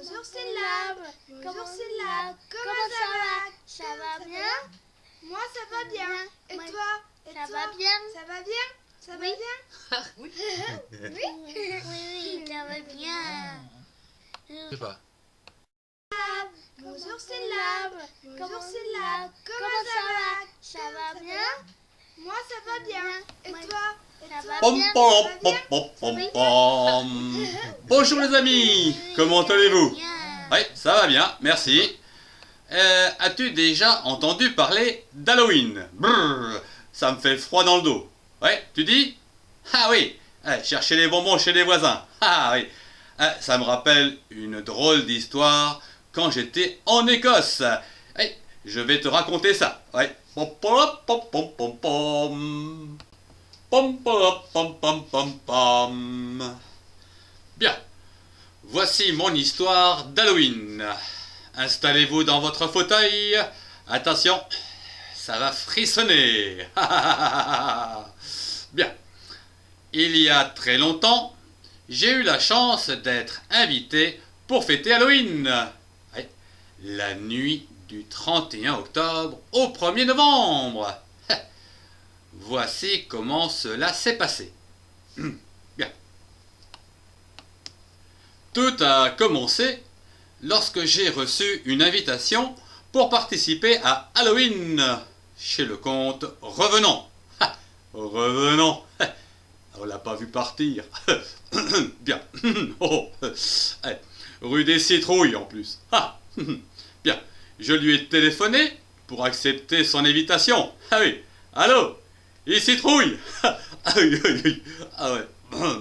Bonjour Syllabe. Bonjour Syllabe. Comment ça va? Ça va bien? Moi ça va bien. Et Moi, toi? Et ça toi? va bien? Ça va bien? Ça va bien? Oui. Oui, ça va bien. Je sais pas. Bonjour Syllabe. Bonjour Syllabe. Comment ça va? Ça va bien? Moi ça va bien. Et Moi, toi? Et ça toi? va Pom bien? pom pom pom pom pom. Bonjour les amis, comment allez-vous? Bien. Oui, ça va bien, merci. As-tu déjà entendu parler d'Halloween? Brrr, ça me fait froid dans le dos. Ouais, tu dis? Ah oui, chercher les bonbons chez les voisins. Ah oui, ça me rappelle une drôle d'histoire quand j'étais en Écosse. Ouais, je vais te raconter ça. Ouais. Pom pom pom pom pom pom. Pom pom pom pom pom pom. Bien, voici mon histoire d'Halloween. Installez-vous dans votre fauteuil. Attention, ça va frissonner. Bien, il y a très longtemps, j'ai eu la chance d'être invité pour fêter Halloween. Ouais, la nuit du 31 octobre au 1er novembre. Voici comment cela s'est passé. Bien. Tout a commencé lorsque j'ai reçu une invitation pour participer à Halloween chez le comte Revenant. Revenant. On l'a pas vu partir. Bien. Oh. Rue des Citrouilles en plus. Bien. Je lui ai téléphoné pour accepter son invitation. Ah oui. Allô? Il citrouille. Ah oui, oui, oui. Ah ouais.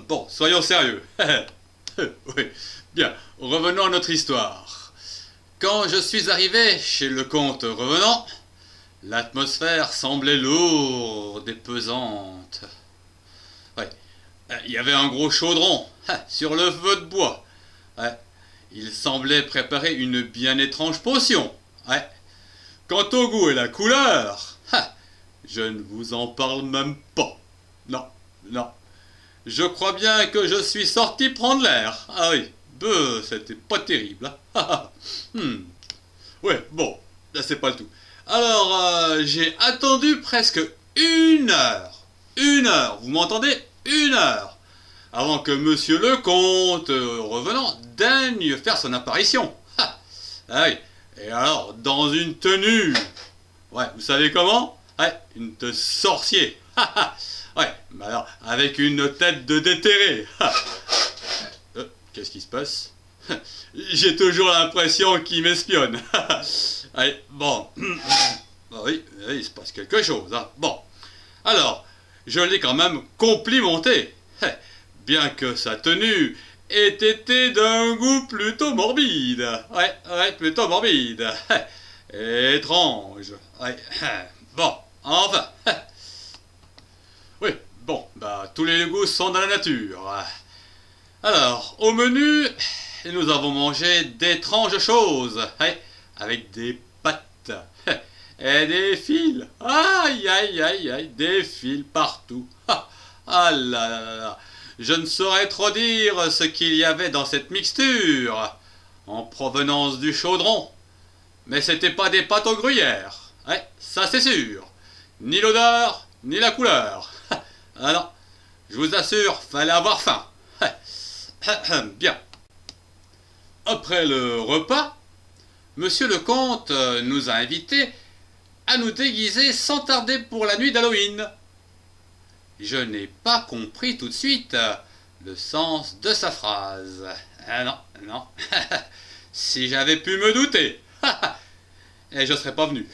Bon, soyons sérieux. Oui. Bien, revenons à notre histoire. Quand je suis arrivé chez le comte Revenant, l'atmosphère semblait lourde et pesante. Ouais. Il y avait un gros chaudron sur le feu de bois. Ouais. Il semblait préparer une bien étrange potion. Ouais. Quant au goût et la couleur, je ne vous en parle même pas. Non, non. Je crois bien que je suis sorti prendre l'air. Ah oui, c'était pas terrible. Ouais, bon, là c'est pas le tout. Alors, j'ai attendu presque 1 heure. 1 heure, vous m'entendez? 1 heure. Avant que monsieur le comte, Revenant, daigne faire son apparition. Ah oui, et alors, dans une tenue. Ouais, vous savez comment? Ouais, une de sorcier. Ouais, mais alors, avec une tête de déterré. Qu'est-ce qui se passe? J'ai toujours l'impression qu'il m'espionne. Allez, bon. Oui, il se passe quelque chose. Hein. Bon. Alors, je l'ai quand même complimenté. Bien que sa tenue ait été d'un goût plutôt morbide. Ouais, plutôt morbide. Étrange. Ouais. Bon, enfin. Oui, bon, bah tous les goûts sont dans la nature. Alors, au menu, nous avons mangé d'étranges choses, avec des pâtes et des fils. Aïe, aïe, aïe, aïe, des fils partout. Ah là là là là. Je ne saurais trop dire ce qu'il y avait dans cette mixture, en provenance du chaudron. Mais c'était pas des pâtes aux gruyères, ça c'est sûr. Ni l'odeur, ni la couleur. Ah non, je vous assure, fallait avoir faim. Bien. Après le repas, monsieur le comte nous a invités à nous déguiser sans tarder pour la nuit d'Halloween. Je n'ai pas compris tout de suite le sens de sa phrase. Ah non, non. Si j'avais pu me douter, et je serais pas venu.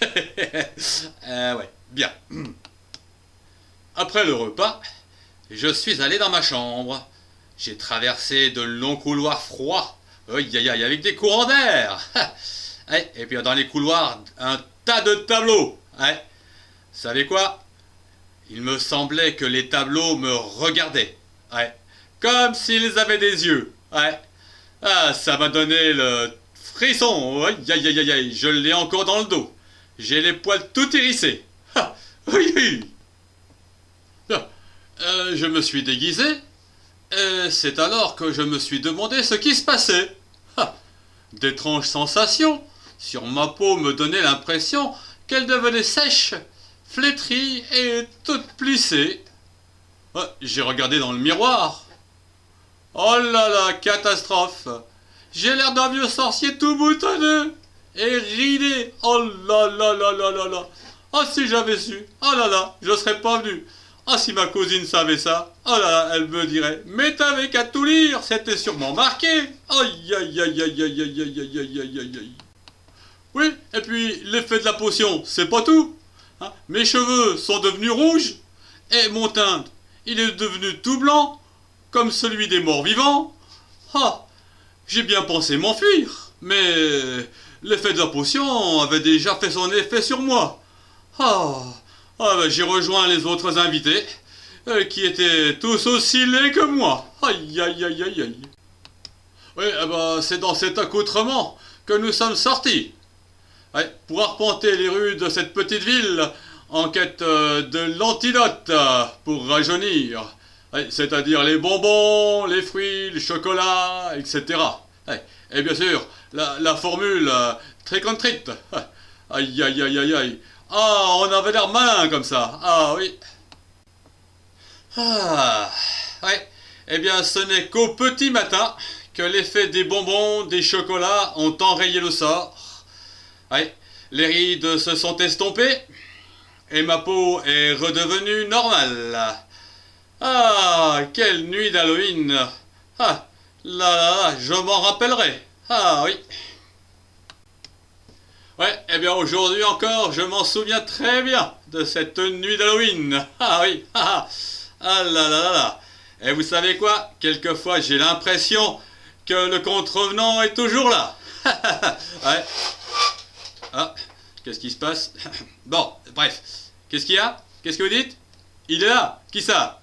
Ouais, bien. Après le repas, je suis allé dans ma chambre. J'ai traversé de longs couloirs froids, avec des courants d'air. Et puis dans les couloirs, un tas de tableaux. Vous savez quoi? Il me semblait que les tableaux me regardaient. Comme s'ils avaient des yeux. Ah, ça m'a donné le frisson. Je l'ai encore dans le dos. J'ai les poils tout hérissés. Oui. Je me suis déguisé, et c'est alors que je me suis demandé ce qui se passait. D'étranges sensations sur ma peau me donnaient l'impression qu'elle devenait sèche, flétrie et toute plissée. J'ai regardé dans le miroir. Oh là là, catastrophe! J'ai l'air d'un vieux sorcier tout boutonneux et ridé. Oh là là là là là là. Ah, si j'avais su. Oh là là, je serais pas venu. Ah, si ma cousine savait ça. Oh là là, elle me dirait: mais t'avais qu'à tout lire, c'était sûrement marqué. Aïe aïe aïe aïe aïe aïe aïe aïe aïe aïe aïe aïe. Oui, et puis l'effet de la potion, c'est pas tout. Hein, mes cheveux sont devenus rouges et mon teint, il est devenu tout blanc, comme celui des morts vivants. Ah, j'ai bien pensé m'enfuir, mais l'effet de la potion avait déjà fait son effet sur moi. J'ai rejoint les autres invités, qui étaient tous aussi laids que moi. Aïe aïe aïe aïe aïe. Oui, c'est dans cet accoutrement que nous sommes sortis. Ouais, pour arpenter les rues de cette petite ville en quête de l'antidote pour rajeunir. Ouais, c'est-à-dire les bonbons, les fruits, le chocolat, etc. Ouais, et bien sûr, la formule trick or treat. Aïe aïe aïe aïe aïe. Ah, on avait l'air malin comme ça. Ah oui. Ouais. Eh bien, ce n'est qu'au petit matin que l'effet des bonbons, des chocolats ont enrayé le sort. Ouais, les rides se sont estompées et ma peau est redevenue normale. Ah, quelle nuit d'Halloween. Ah, là, je m'en rappellerai. Ah oui. Ouais, eh bien aujourd'hui encore, je m'en souviens très bien de cette nuit d'Halloween. Ah oui, ah là là là là. Et vous savez quoi? Quelquefois j'ai l'impression que le contrevenant est toujours là. Ouais. Ah, qu'est-ce qui se passe? Bon, bref. Qu'est-ce qu'il y a? Qu'est-ce que vous dites? Il est là. Qui ça?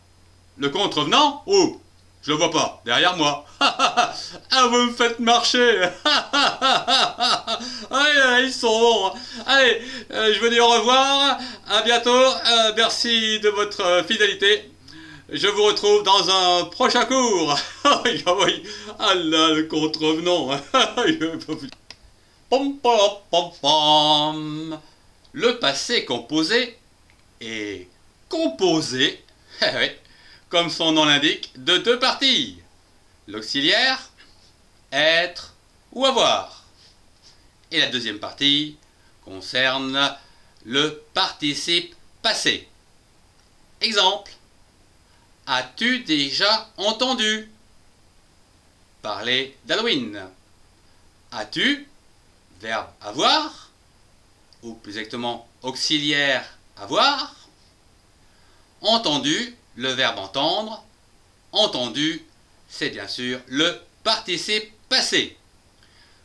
Le contrevenant? Oh, je le vois pas. Derrière moi. Ah, vous me faites marcher. Ils sont bons. Allez, je vous dis au revoir. À bientôt. Merci de votre fidélité. Je vous retrouve dans un prochain cours. Ah là, le contrevenant. Pom, pom, pom, pom. Le passé composé est composé, comme son nom l'indique, de deux parties. L'auxiliaire, être ou avoir. Et la deuxième partie concerne le participe passé. Exemple: as-tu déjà entendu parler d'Halloween? As-tu, verbe avoir, ou plus exactement auxiliaire avoir. Entendu, le verbe entendre. Entendu, c'est bien sûr le participe passé.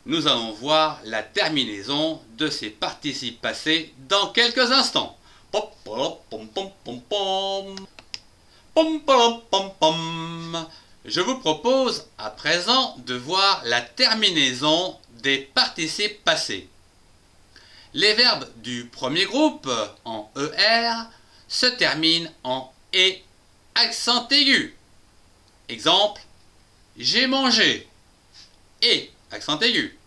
Nous allons voir la terminaison de ces participes passés dans quelques instants. Pom, pom, pom, pom, pom, pom. Pom, pom, pom, pom. Je vous propose à présent de voir la terminaison des participes passés. Les verbes du premier groupe, en ER, se terminent en E accent aigu. Exemple: j'ai mangé. Et accent aigu.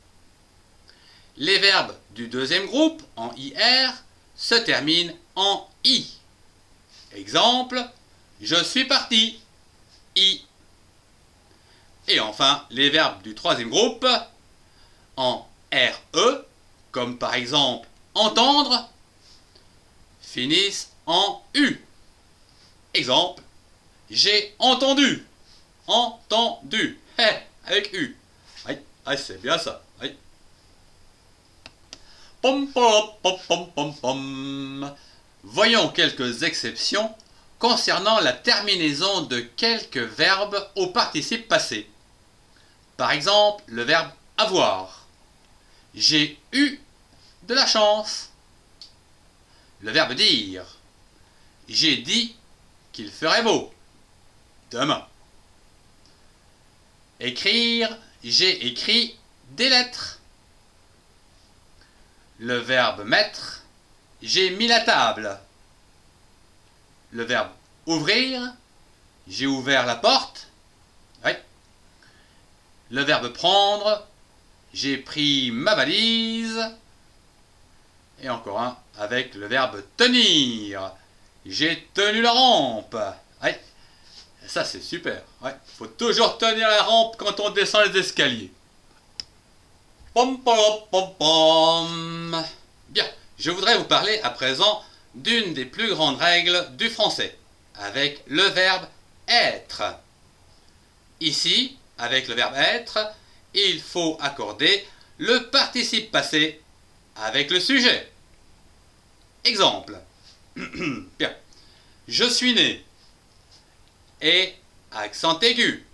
Les verbes du deuxième groupe, en IR, se terminent en I. Exemple: je suis parti. I. Et enfin, les verbes du troisième groupe, en RE, comme par exemple entendre, finissent en U. Exemple: j'ai entendu. Entendu. Avec U. C'est bien ça. Pom, pom, pom, pom, pom, pom. Voyons quelques exceptions concernant la terminaison de quelques verbes au participe passé. Par exemple, le verbe avoir. J'ai eu de la chance. Le verbe dire. J'ai dit qu'il ferait beau. Demain. Écrire. J'ai écrit des lettres. Le verbe mettre. J'ai mis la table. Le verbe ouvrir. J'ai ouvert la porte. Le verbe prendre. j'ai pris ma valise. Et encore un avec le verbe tenir. J'ai tenu la rampe. Ouais, ça c'est super. Ouais, faut toujours tenir la rampe quand on descend les escaliers. Pom pom pom pom. Bien, je voudrais vous parler à présent d'une des plus grandes règles du français, avec le verbe être. Ici, avec le verbe être, il faut accorder le participe passé avec le sujet. Exemple. Bien. Je suis né. Et accent aigu.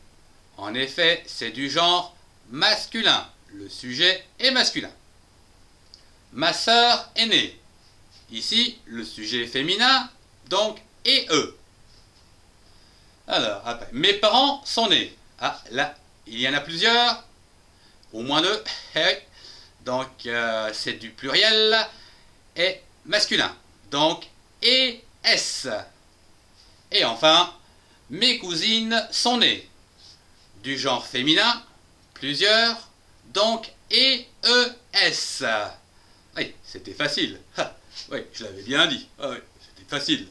En effet, c'est du genre masculin. Le sujet est masculin. Ma sœur est née. Ici, le sujet est féminin, donc et eux. Alors, après, mes parents sont nés. Ah, là, il y en a plusieurs. Au moins deux. Donc, c'est du pluriel et masculin. Donc, et s. Et enfin, mes cousines sont nées. Du genre féminin, plusieurs, donc et es. Oui, c'était facile. Oui, je l'avais bien dit. Oui, c'était facile.